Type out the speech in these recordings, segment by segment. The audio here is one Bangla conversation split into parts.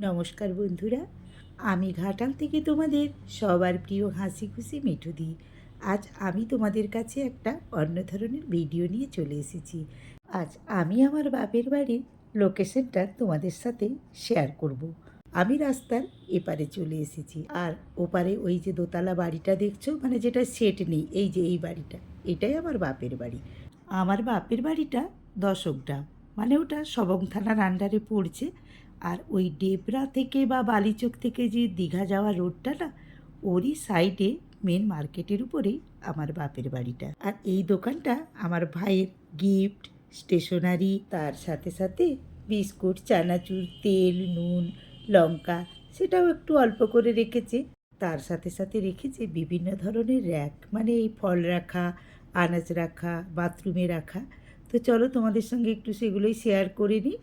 নমস্কার বন্ধুরা, আমি ঘাটাল থেকে তোমাদের সবার প্রিয় হাসি খুশি মিঠুদি। আজ আমি তোমাদের কাছে একটা অন্য ধরনের ভিডিও নিয়ে চলে এসেছি। আজ আমি আমার বাপের বাড়ির লোকেশনটা তোমাদের সাথে শেয়ার করব। আমি রাস্তার এপারে চলে এসেছি, আর ওপারে ওই যে দোতলা বাড়িটা দেখছো, মানে যেটা সেট নেই, এই যে এই বাড়িটা, এটাই আমার বাপের বাড়ি। আমার বাপের বাড়িটা দশগ্রাম, মানে ওটা সবং থানার আন্ডারে পড়ছে। আর ওই ডেবরা থেকে বা বালিচক থেকে যে দীঘা যাওয়া রোডটা না, ওরই সাইডে মেন মার্কেটের উপরেই আমার বাপের বাড়িটা। আর এই দোকানটা আমার ভাইয়ের গিফট, স্টেশনারি, তার সাথে সাথে বিস্কুট, চানাচুর, তেল, নুন, লঙ্কা, সেটাও একটু অল্প করে রেখেছে। তার সাথে সাথে রেখেছে বিভিন্ন ধরনের র্যাক, মানে এই ফল রাখা, আনাজ রাখা, বাথরুমে রাখা। তো চলো তোমাদের সঙ্গে একটু সেগুলোই শেয়ার করে নিই।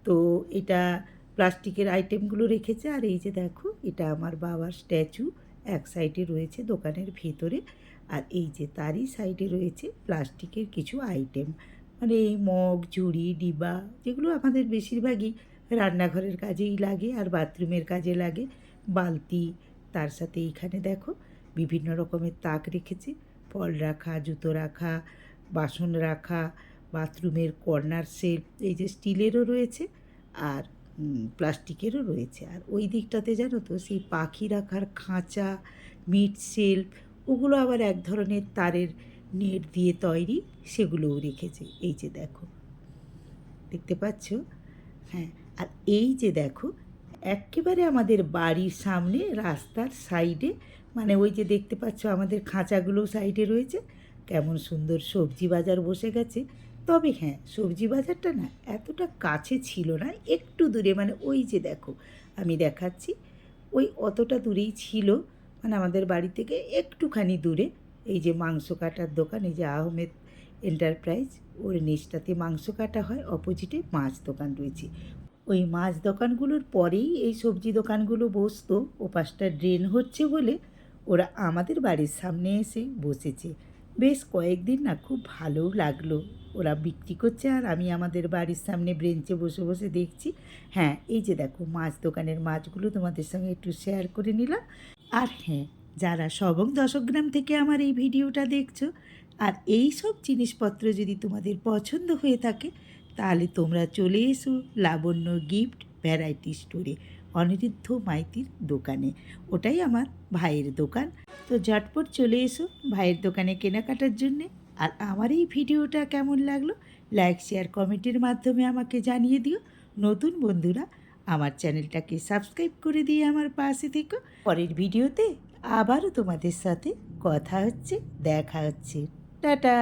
তো এটা প্লাস্টিকের আইটেমগুলো রেখেছে। আর এই যে দেখো, এটা আমার বাবার স্ট্যাচু, এক সাইডে রয়েছে দোকানের ভেতরে। আর এই যে তারই সাইডে রয়েছে প্লাস্টিকের কিছু আইটেম, মানে এই মগ, ঝুড়ি, ডিবা, যেগুলো আমাদের বেশিরভাগই রান্নাঘরের কাজেই লাগে আর বাথরুমের কাজে লাগে, বালতি। তার সাথে এইখানে দেখো বিভিন্ন রকমের তাক রেখেছে, ফল রাখা, জুতো রাখা, বাসন রাখা, বাথরুমের কর্নার শেলফ, এই যে স্টিলেরও রয়েছে আর প্লাস্টিকেরও রয়েছে। আর ওই দিকটাতে জানো তো সেই পাখি রাখার খাঁচা, মিট শেলফ, ওগুলো আবার এক ধরনের তারের নেট দিয়ে তৈরি, সেগুলোও রেখেছে। এই যে দেখো, দেখতে পাচ্ছ? হ্যাঁ। আর এই যে দেখো, এক্কেবারে আমাদের বাড়ির সামনে রাস্তার সাইডে, মানে ওই যে দেখতে পাচ্ছ আমাদের খাঁচাগুলো সাইডে রয়েছে, কেমন সুন্দর সবজি বাজার বসে গেছে। তবে হ্যাঁ, সবজি বাজারটা না এতটা কাছে ছিল না, একটু দূরে, মানে ওই যে দেখো আমি দেখাচ্ছি, ওই অতটা দূরেই ছিল, মানে আমাদের বাড়ি থেকে একটুখানি দূরে। এই যে মাংস কাটার দোকান, এই যে আহমেদ এন্টারপ্রাইজ, ওর নিচটাতে মাংস কাটা হয়, অপোজিটে মাছ দোকান রয়েছে। ওই মাছ দোকানগুলোর পরেই এই সবজি দোকানগুলো বসতো। ওপাশটা ড্রেন হচ্ছে বলে ওরা আমাদের বাড়ির সামনে এসে বসেছে। বেশ কয়েকদিন না খুব ভালোও লাগলো, ওরা বিক্রি করছে আর আমি আমাদের বাড়ির সামনে ব্রেঞ্চে বসে বসে দেখছি। হ্যাঁ, এই যে দেখো মাছ দোকানের মাছগুলো তোমাদের সঙ্গে একটু শেয়ার করে নিলাম। আর হ্যাঁ, যারা সবং দশগ্রাম থেকে আমার এই ভিডিওটা দেখছো, আর এই সব জিনিসপত্র যদি তোমাদের পছন্দ হয়ে থাকে, তাহলে তোমরা চলে এসো লাবণ্য গিফট ভ্যারাইটি স্টোরে, অনিরুদ্ধ মাইতির দোকানে। ওটাই আমার ভাইয়ের দোকান। তো ঝটপট চলে এসো ভাইয়ের দোকানে কেনাকাটার জন্যে। আর আমার এই ভিডিওটা কেমন লাগলো, লাইক, শেয়ার, কমেন্টের মাধ্যমে আমাকে জানিয়ে দিও। নতুন বন্ধুরা আমার চ্যানেলটাকে সাবস্ক্রাইব করে দিয়ে আমার পাশে থেকো। পরের ভিডিওতে আবারও তোমাদের সাথে কথা হচ্ছে, দেখা হচ্ছে। টাটা।